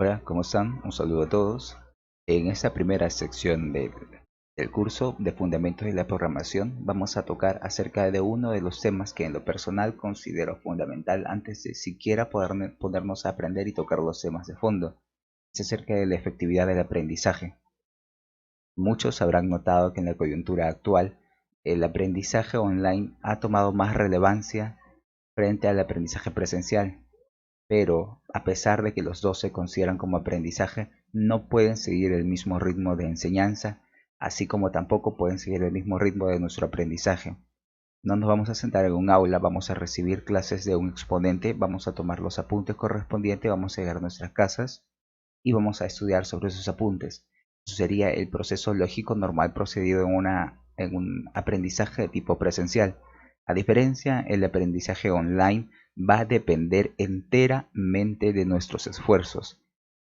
Hola, ¿cómo están? Un saludo a todos. En esta primera sección del curso de Fundamentos de la Programación vamos a tocar acerca de uno de los temas que en lo personal considero fundamental antes de siquiera ponernos a aprender y tocar los temas de fondo. Es acerca de la efectividad del aprendizaje. Muchos habrán notado que en la coyuntura actual el aprendizaje online ha tomado más relevancia frente al aprendizaje presencial. Pero, a pesar de que los dos se consideran como aprendizaje, no pueden seguir el mismo ritmo de enseñanza, así como tampoco pueden seguir el mismo ritmo de nuestro aprendizaje. No nos vamos a sentar en un aula, vamos a recibir clases de un exponente, vamos a tomar los apuntes correspondientes, vamos a llegar a nuestras casas y vamos a estudiar sobre esos apuntes. Eso sería el proceso lógico normal procedido en un aprendizaje de tipo presencial. A diferencia, el aprendizaje online va a depender enteramente de nuestros esfuerzos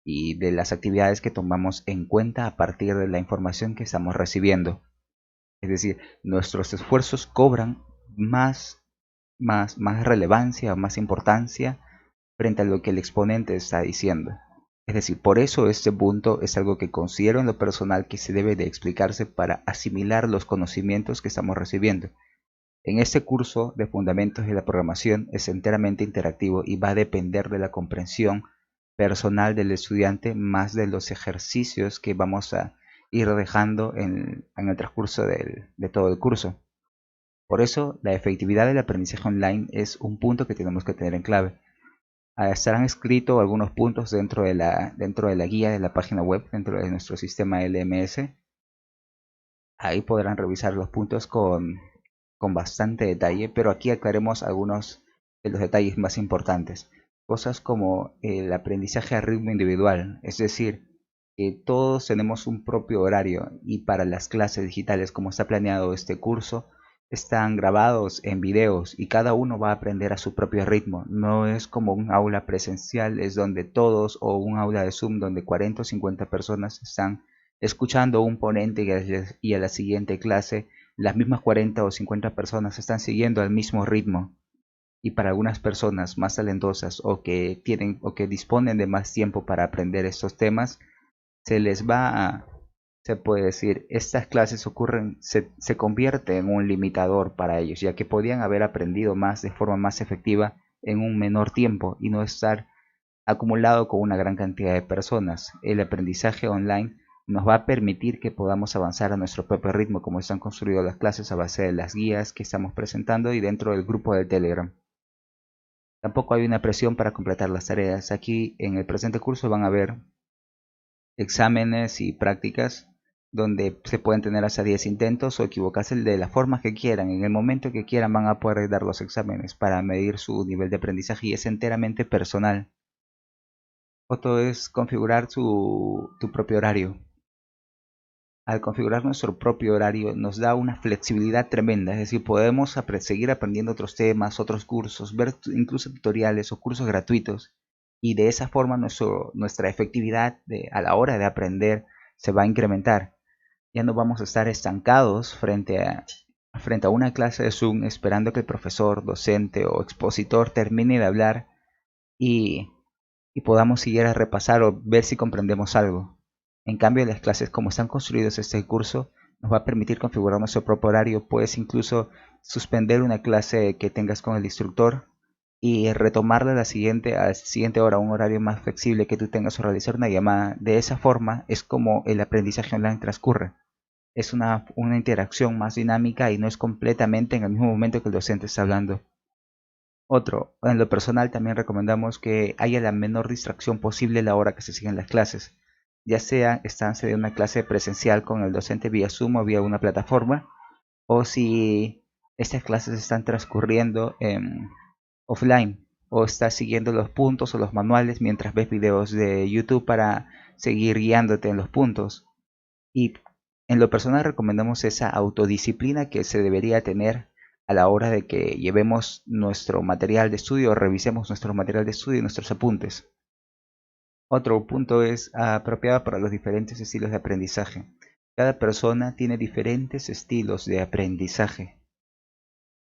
y de las actividades que tomamos en cuenta a partir de la información que estamos recibiendo. Es decir, nuestros esfuerzos cobran más relevancia, más importancia frente a lo que el exponente está diciendo. Es decir, por eso este punto es algo que considero en lo personal que se debe de explicarse para asimilar los conocimientos que estamos recibiendo. En este curso de Fundamentos de la Programación es enteramente interactivo y va a depender de la comprensión personal del estudiante más de los ejercicios que vamos a ir dejando en el transcurso de todo el curso. Por eso, la efectividad del aprendizaje online es un punto que tenemos que tener en clave. Estarán escritos algunos puntos dentro de la guía de la página web, dentro de nuestro sistema LMS. Ahí podrán revisar los puntos con bastante detalle, pero aquí aclaremos algunos de los detalles más importantes. Cosas como el aprendizaje a ritmo individual, es decir, que todos tenemos un propio horario y para las clases digitales, como está planeado este curso, están grabados en videos y cada uno va a aprender a su propio ritmo. No es como un aula presencial, es donde todos, o un aula de Zoom donde 40 o 50 personas están escuchando un ponente y a la siguiente clase las mismas 40 o 50 personas están siguiendo al mismo ritmo. Y para algunas personas más talentosas o que disponen de más tiempo para aprender estos temas, se les va a, se puede decir, estas clases se convierte en un limitador para ellos, ya que podían haber aprendido más de forma más efectiva en un menor tiempo y no estar acumulado con una gran cantidad de personas. El aprendizaje online nos va a permitir que podamos avanzar a nuestro propio ritmo, como están construidas las clases a base de las guías que estamos presentando y dentro del grupo de Telegram. Tampoco hay una presión para completar las tareas. Aquí en el presente curso van a ver exámenes y prácticas donde se pueden tener hasta 10 intentos o equivocarse de la forma que quieran. En el momento que quieran van a poder dar los exámenes para medir su nivel de aprendizaje y es enteramente personal. Otro es configurar tu propio horario. Al configurar nuestro propio horario nos da una flexibilidad tremenda, es decir, podemos seguir aprendiendo otros temas, otros cursos, ver incluso tutoriales o cursos gratuitos y de esa forma nuestra efectividad a la hora de aprender se va a incrementar. Ya no vamos a estar estancados frente a una clase de Zoom esperando que el profesor, docente o expositor termine de hablar y y podamos seguir a repasar o ver si comprendemos algo. En cambio, las clases como están construidos este curso nos va a permitir configurar nuestro propio horario. Puedes incluso suspender una clase que tengas con el instructor y retomarla a la siguiente hora, un horario más flexible que tú tengas o realizar una llamada. De esa forma es como el aprendizaje online transcurre. Es una interacción más dinámica y no es completamente en el mismo momento que el docente está hablando. En lo personal también recomendamos que haya la menor distracción posible a la hora que se siguen las clases, ya sea estancia de una clase presencial con el docente vía Zoom o vía una plataforma, o si estas clases están transcurriendo offline, o estás siguiendo los puntos o los manuales mientras ves videos de YouTube para seguir guiándote en los puntos. Y en lo personal recomendamos esa autodisciplina que se debería tener a la hora de que llevemos nuestro material de estudio o revisemos nuestro material de estudio y nuestros apuntes. Otro punto es apropiado para los diferentes estilos de aprendizaje. Cada persona tiene diferentes estilos de aprendizaje.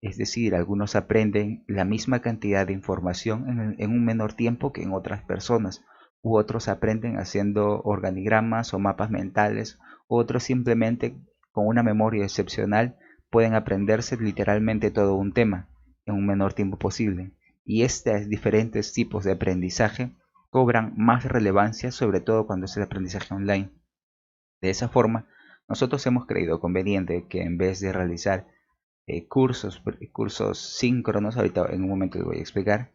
Es decir, algunos aprenden la misma cantidad de información en un menor tiempo que en otras personas. u otros aprenden haciendo organigramas o mapas mentales, u otros simplemente con una memoria excepcional pueden aprenderse literalmente todo un tema en un menor tiempo posible. Y estos diferentes tipos de aprendizaje cobran más relevancia, sobre todo cuando es el aprendizaje online. De esa forma, nosotros hemos creído conveniente que en vez de realizar cursos síncronos, ahorita en un momento les voy a explicar,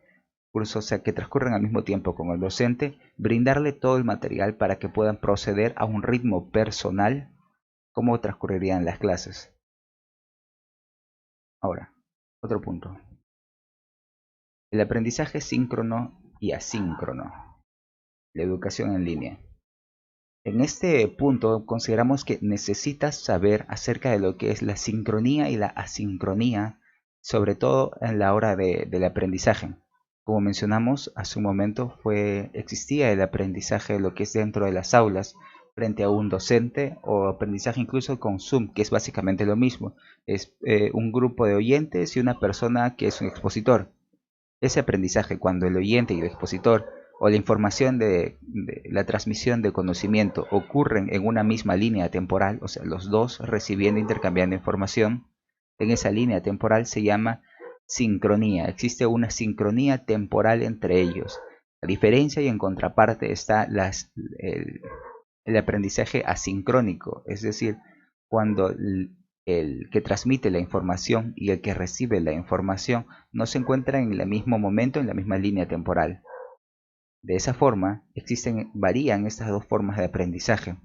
cursos que transcurren al mismo tiempo con el docente, brindarle todo el material para que puedan proceder a un ritmo personal como transcurrirían las clases. Ahora, otro punto. El aprendizaje síncrono y asíncrono. La educación en línea. En este punto consideramos que necesitas saber acerca de lo que es la sincronía y la asincronía, sobre todo en la hora del aprendizaje. Como mencionamos hace un momento, existía el aprendizaje de lo que es dentro de las aulas frente a un docente, o aprendizaje incluso con Zoom, que es básicamente lo mismo. Es un grupo de oyentes y una persona que es un expositor. Ese aprendizaje, cuando el oyente y el expositor o la información de la transmisión de conocimiento ocurren en una misma línea temporal, o sea, los dos recibiendo e intercambiando información, en esa línea temporal se llama sincronía. Existe una sincronía temporal entre ellos. La diferencia y en contraparte está el aprendizaje asincrónico, es decir, cuando el que transmite la información y el que recibe la información no se encuentran en el mismo momento, en la misma línea temporal. De esa forma, varían estas dos formas de aprendizaje.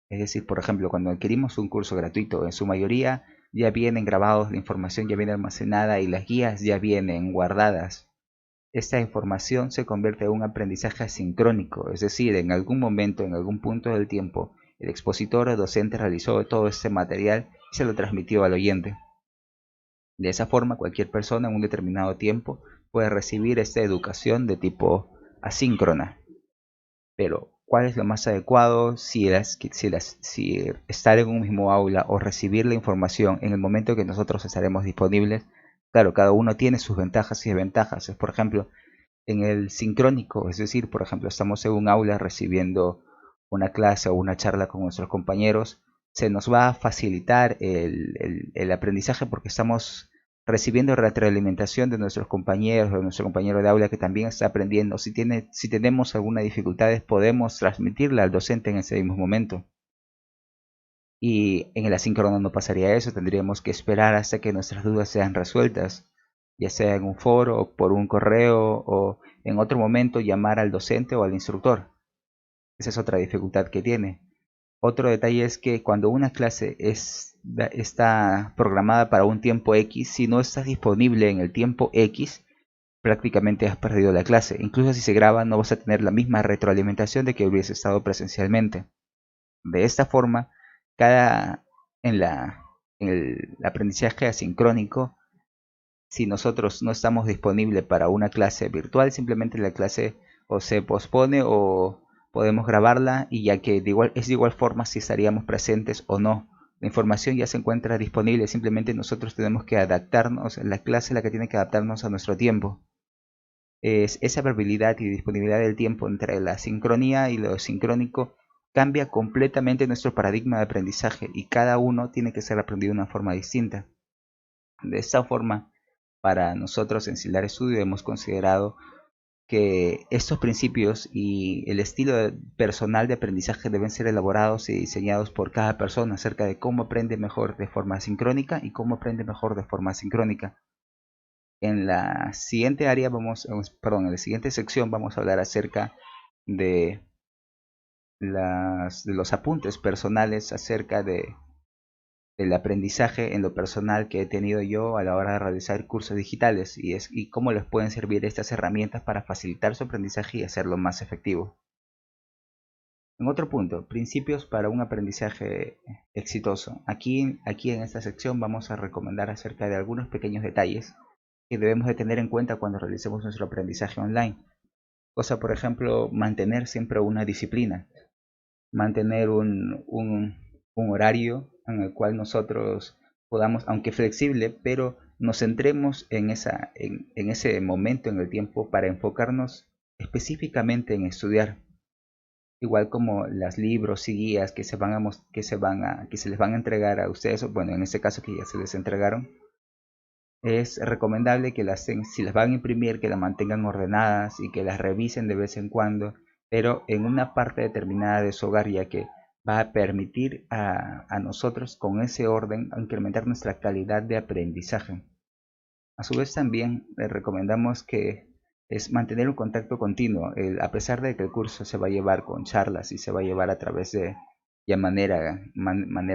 Es decir, por ejemplo, cuando adquirimos un curso gratuito, en su mayoría ya vienen grabados, la información ya viene almacenada y las guías ya vienen guardadas. Esta información se convierte en un aprendizaje asincrónico, es decir, en algún momento, en algún punto del tiempo, el expositor o docente realizó todo este material y se lo transmitió al oyente. De esa forma, cualquier persona en un determinado tiempo puede recibir esta educación de tipo asíncrona. Pero, ¿cuál es lo más adecuado si estar en un mismo aula o recibir la información en el momento que nosotros estaremos disponibles? Claro, cada uno tiene sus ventajas y desventajas. Por ejemplo, en el sincrónico, es decir, por ejemplo, estamos en un aula recibiendo una clase o una charla con nuestros compañeros, se nos va a facilitar el aprendizaje porque estamos recibiendo retroalimentación de nuestros compañeros, de nuestro compañero de aula que también está aprendiendo. Si tenemos alguna dificultad, podemos transmitirla al docente en ese mismo momento. Y en el asíncrono no pasaría eso, tendríamos que esperar hasta que nuestras dudas sean resueltas, ya sea en un foro o por un correo, o en otro momento llamar al docente o al instructor. Esa es otra dificultad que tiene. Otro detalle es que cuando una clase está programada para un tiempo X, si no estás disponible en el tiempo X, prácticamente has perdido la clase. Incluso si se graba, no vas a tener la misma retroalimentación de que hubiese estado presencialmente. De esta forma, cada en el aprendizaje asincrónico, si nosotros no estamos disponibles para una clase virtual, simplemente la clase o se pospone o podemos grabarla, y ya que es de igual forma si estaríamos presentes o no. La información ya se encuentra disponible, simplemente nosotros tenemos que adaptarnos, la clase es la que tiene que adaptarnos a nuestro tiempo. Es esa variabilidad y disponibilidad del tiempo entre la sincronía y lo sincrónico cambia completamente nuestro paradigma de aprendizaje, y cada uno tiene que ser aprendido de una forma distinta. De esta forma, para nosotros en Sildar Estudio hemos considerado que estos principios y el estilo personal de aprendizaje deben ser elaborados y diseñados por cada persona acerca de cómo aprende mejor de forma sincrónica y cómo aprende mejor de forma asincrónica. En la siguiente en la siguiente sección vamos a hablar acerca de de los apuntes personales acerca del aprendizaje en lo personal que he tenido yo a la hora de realizar cursos digitales, y cómo les pueden servir estas herramientas para facilitar su aprendizaje y hacerlo más efectivo. En otro punto, principios para un aprendizaje exitoso. Aquí en esta sección vamos a recomendar acerca de algunos pequeños detalles que debemos de tener en cuenta cuando realicemos nuestro aprendizaje online. Cosa, por ejemplo, mantener siempre una disciplina, mantener un horario en el cual nosotros podamos, aunque flexible, pero nos centremos en ese momento en el tiempo para enfocarnos específicamente en estudiar. igual como los libros y guías que que se les van a entregar a ustedes, bueno, en este caso que ya se les entregaron, es recomendable que si las van a imprimir, que las mantengan ordenadas y que las revisen de vez en cuando, pero en una parte determinada de su hogar, ya que va a permitir a nosotros con ese orden incrementar nuestra calidad de aprendizaje. A su vez también le recomendamos que es mantener un contacto continuo, a pesar de que el curso se va a llevar con charlas y se va a llevar a través de ya manera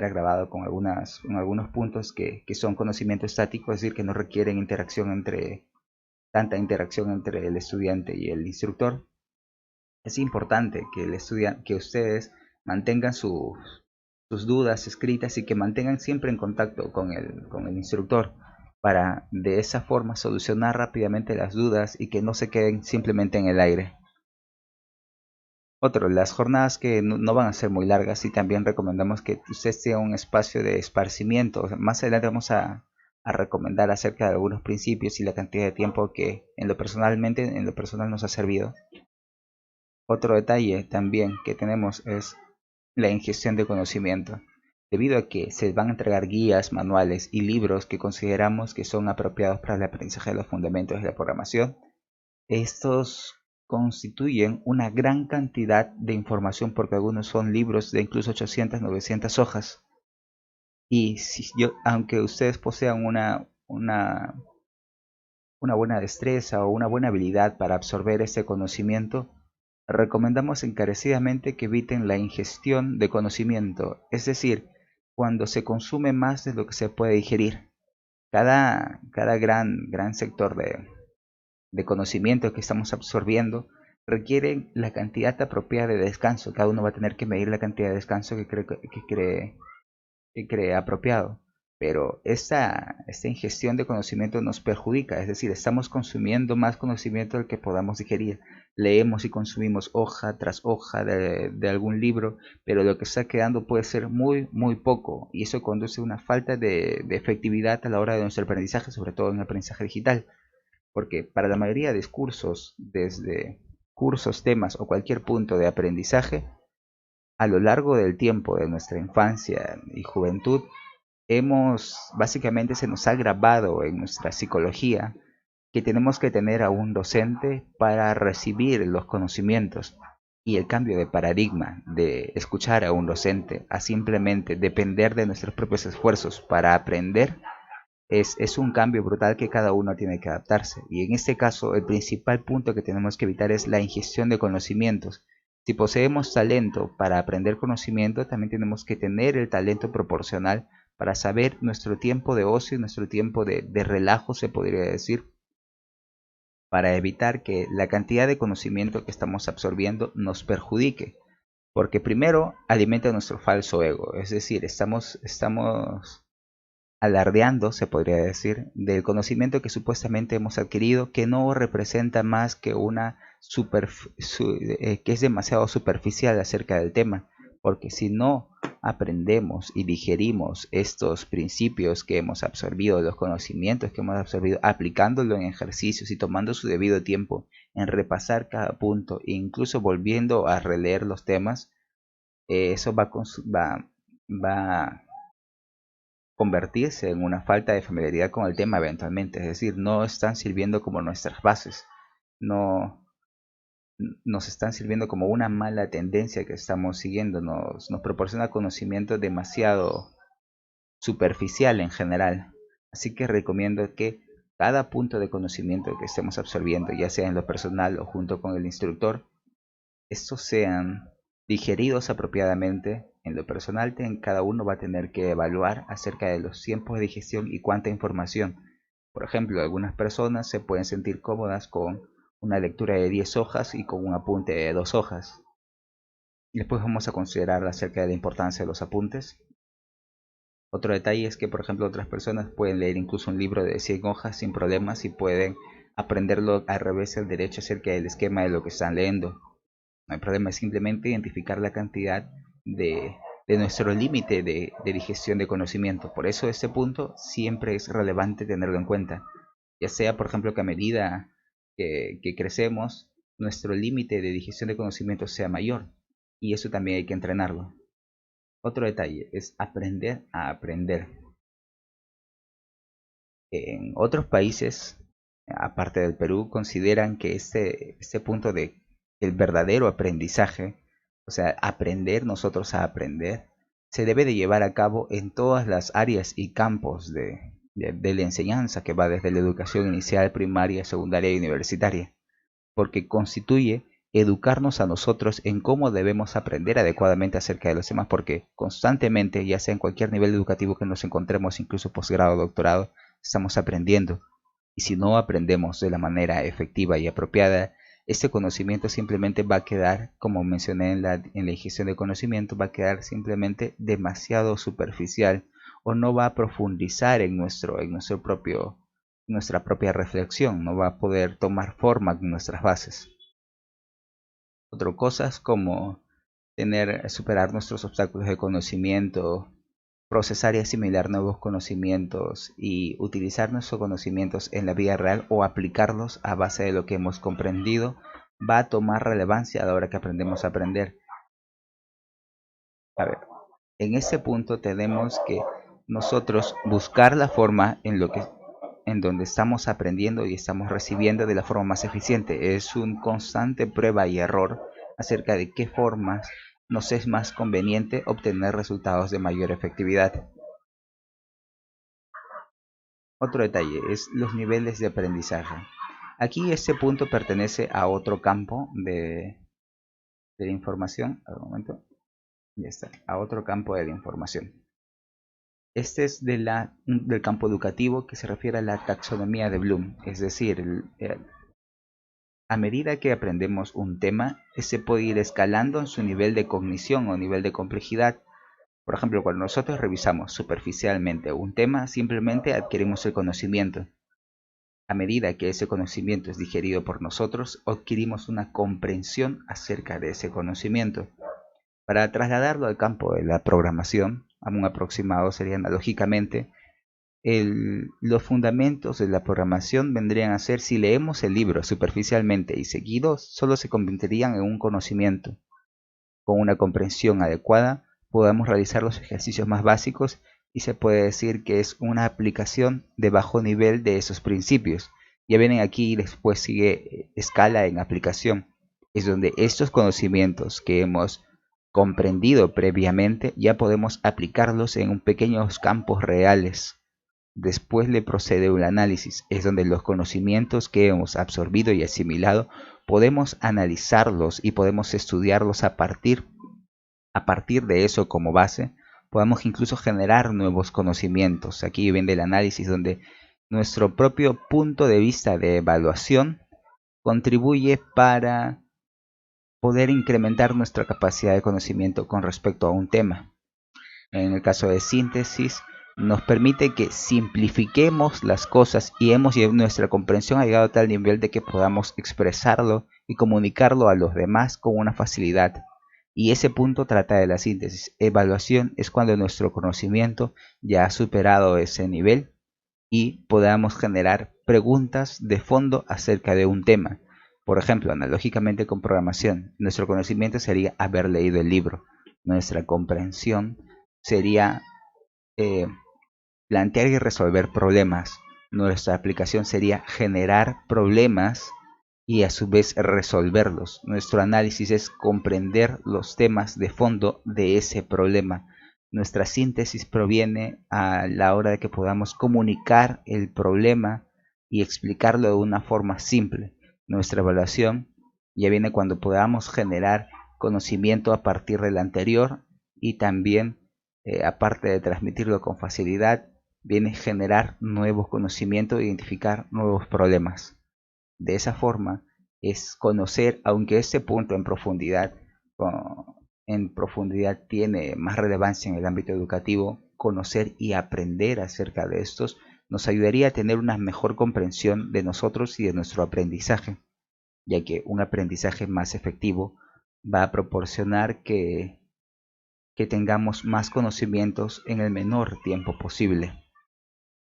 grabado con algunos puntos que son conocimiento estático, es decir, que no requieren tanta interacción entre el estudiante y el instructor. Es importante que ustedes mantengan sus dudas escritas y que mantengan siempre en contacto con el instructor para de esa forma solucionar rápidamente las dudas y que no se queden simplemente en el aire. Las jornadas que no van a ser muy largas y también recomendamos que usted tenga un espacio de esparcimiento. Más adelante vamos a recomendar acerca de algunos principios y la cantidad de tiempo que en lo personal nos ha servido. Otro detalle también que tenemos es la ingestión de conocimiento. Debido a que se van a entregar guías, manuales y libros que consideramos que son apropiados para el aprendizaje de los fundamentos de la programación, estos constituyen una gran cantidad de información porque algunos son libros de incluso 800, 900 hojas. Y aunque ustedes posean una buena destreza o una buena habilidad para absorber ese conocimiento, recomendamos encarecidamente que eviten la ingestión de conocimiento, es decir, cuando se consume más de lo que se puede digerir. Cada gran sector de conocimiento que estamos absorbiendo requiere la cantidad apropiada de descanso. Cada uno va a tener que medir la cantidad de descanso que cree apropiado. Pero esta ingestión de conocimiento nos perjudica, es decir, estamos consumiendo más conocimiento del que podamos digerir. Leemos y consumimos hoja tras hoja de algún libro, pero lo que está quedando puede ser muy poco, y eso conduce a una falta de efectividad a la hora de nuestro aprendizaje, sobre todo en el aprendizaje digital, porque para la mayoría de cursos, desde cursos, temas o cualquier punto de aprendizaje, a lo largo del tiempo de nuestra infancia y juventud, básicamente se nos ha grabado en nuestra psicología que tenemos que tener a un docente para recibir los conocimientos, y el cambio de paradigma de escuchar a un docente a simplemente depender de nuestros propios esfuerzos para aprender es un cambio brutal que cada uno tiene que adaptarse. Y en este caso, el principal punto que tenemos que evitar es la ingestión de conocimientos. Si poseemos talento para aprender conocimiento, también tenemos que tener el talento proporcional para saber nuestro tiempo de ocio y nuestro tiempo de relajo, se podría decir, para evitar que la cantidad de conocimiento que estamos absorbiendo nos perjudique. Porque primero alimenta nuestro falso ego, es decir, estamos alardeando, se podría decir, del conocimiento que supuestamente hemos adquirido, que no representa más que que es demasiado superficial acerca del tema, porque si no aprendemos y digerimos estos principios que hemos absorbido, los conocimientos que hemos absorbido, aplicándolo en ejercicios y tomando su debido tiempo en repasar cada punto e incluso volviendo a releer los temas, eso va convertirse en una falta de familiaridad con el tema eventualmente, es decir, no están sirviendo como nuestras bases, no nos están sirviendo como una mala tendencia que estamos siguiendo, nos proporciona conocimiento demasiado superficial en general. Así que recomiendo que cada punto de conocimiento que estemos absorbiendo, ya sea en lo personal o junto con el instructor, estos sean digeridos apropiadamente. En lo personal, cada uno va a tener que evaluar acerca de los tiempos de digestión y cuánta información. Por ejemplo, algunas personas se pueden sentir cómodas con una lectura de 10 hojas y con un apunte de 2 hojas. Después vamos a considerar acerca de la importancia de los apuntes. Otro detalle es que, por ejemplo, otras personas pueden leer incluso un libro de 100 hojas sin problemas y pueden aprenderlo al revés y al derecho acerca del esquema de lo que están leyendo. No hay problema, es simplemente identificar la cantidad de nuestro límite de digestión de conocimiento. Por eso este punto siempre es relevante tenerlo en cuenta. Ya sea, por ejemplo, que a medida que crecemos, nuestro límite de digestión de conocimiento sea mayor. y eso también hay que entrenarlo. Otro detalle es aprender a aprender. En otros países, aparte del Perú, consideran que este punto de el verdadero aprendizaje, o sea, aprender nosotros a aprender, se debe de llevar a cabo en todas las áreas y campos de la enseñanza, que va desde la educación inicial, primaria, secundaria y universitaria, porque constituye educarnos a nosotros en cómo debemos aprender adecuadamente acerca de los temas, porque constantemente, ya sea en cualquier nivel educativo que nos encontremos, incluso posgrado o doctorado, estamos aprendiendo. Y si no aprendemos de la manera efectiva y apropiada, este conocimiento simplemente va a quedar, como mencioné en la ingestión de conocimiento, va a quedar simplemente demasiado superficial o no va a profundizar en nuestra propia reflexión, no va a poder tomar forma en nuestras bases. Otras cosas como superar nuestros obstáculos de conocimiento, procesar y asimilar nuevos conocimientos y utilizar nuestros conocimientos en la vida real o aplicarlos a base de lo que hemos comprendido, va a tomar relevancia a la hora que aprendemos a aprender. A ver, en ese punto tenemos que nosotros buscar la forma en donde estamos aprendiendo y estamos recibiendo de la forma más eficiente. Es un constante prueba y error acerca de qué formas nos es más conveniente obtener resultados de mayor efectividad. Otro detalle es los niveles de aprendizaje. Aquí este punto pertenece a otro campo de la información. A ver, un momento. Ya está. A otro campo de la información. Este es del campo educativo, que se refiere a la taxonomía de Bloom. Es decir, a medida que aprendemos un tema, se puede ir escalando en su nivel de cognición o nivel de complejidad. Por ejemplo, cuando nosotros revisamos superficialmente un tema, simplemente adquirimos el conocimiento. A medida que ese conocimiento es digerido por nosotros, adquirimos una comprensión acerca de ese conocimiento. Para trasladarlo al campo de la programación, a un aproximado sería analógicamente, los fundamentos de la programación vendrían a ser: si leemos el libro superficialmente y seguido, solo se convertirían en un conocimiento. Con una comprensión adecuada, podemos realizar los ejercicios más básicos y se puede decir que es una aplicación de bajo nivel de esos principios. Ya vienen aquí y después sigue escala en aplicación. Es donde estos conocimientos que hemos comprendido previamente ya podemos aplicarlos en pequeños campos reales. Después le procede un análisis, es donde los conocimientos que hemos absorbido y asimilado podemos analizarlos y podemos estudiarlos a partir de eso como base. Podemos incluso generar nuevos conocimientos. Aquí viene el análisis, donde nuestro propio punto de vista de evaluación contribuye para poder incrementar nuestra capacidad de conocimiento con respecto a un tema. En el caso de síntesis, nos permite que simplifiquemos las cosas y nuestra comprensión ha llegado a tal nivel de que podamos expresarlo y comunicarlo a los demás con una facilidad. Y ese punto trata de la síntesis. Evaluación es cuando nuestro conocimiento ya ha superado ese nivel y podamos generar preguntas de fondo acerca de un tema. Por ejemplo, analógicamente con programación, nuestro conocimiento sería haber leído el libro. Nuestra comprensión sería plantear y resolver problemas. Nuestra aplicación sería generar problemas y a su vez resolverlos. Nuestro análisis es comprender los temas de fondo de ese problema. Nuestra síntesis proviene a la hora de que podamos comunicar el problema y explicarlo de una forma simple. Nuestra evaluación ya viene cuando podamos generar conocimiento a partir del anterior y también, aparte de transmitirlo con facilidad, viene generar nuevos conocimientos e identificar nuevos problemas. De esa forma es conocer, aunque este punto en profundidad tiene más relevancia en el ámbito educativo, conocer y aprender acerca de estos nos ayudaría a tener una mejor comprensión de nosotros y de nuestro aprendizaje, ya que un aprendizaje más efectivo va a proporcionar que tengamos más conocimientos en el menor tiempo posible.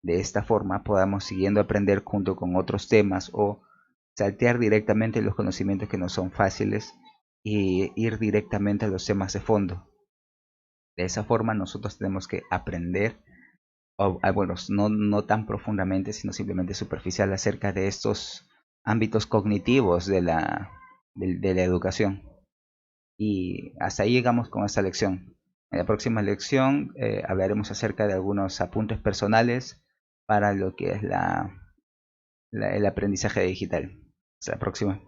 De esta forma podamos siguiendo aprender junto con otros temas o saltear directamente los conocimientos que no son fáciles y ir directamente a los temas de fondo. De esa forma nosotros tenemos que aprender, bueno, no tan profundamente, sino simplemente superficial acerca de estos ámbitos cognitivos de la educación. Y hasta ahí llegamos con esta lección. En la próxima lección hablaremos acerca de algunos apuntes personales para lo que es el aprendizaje digital. Hasta la próxima.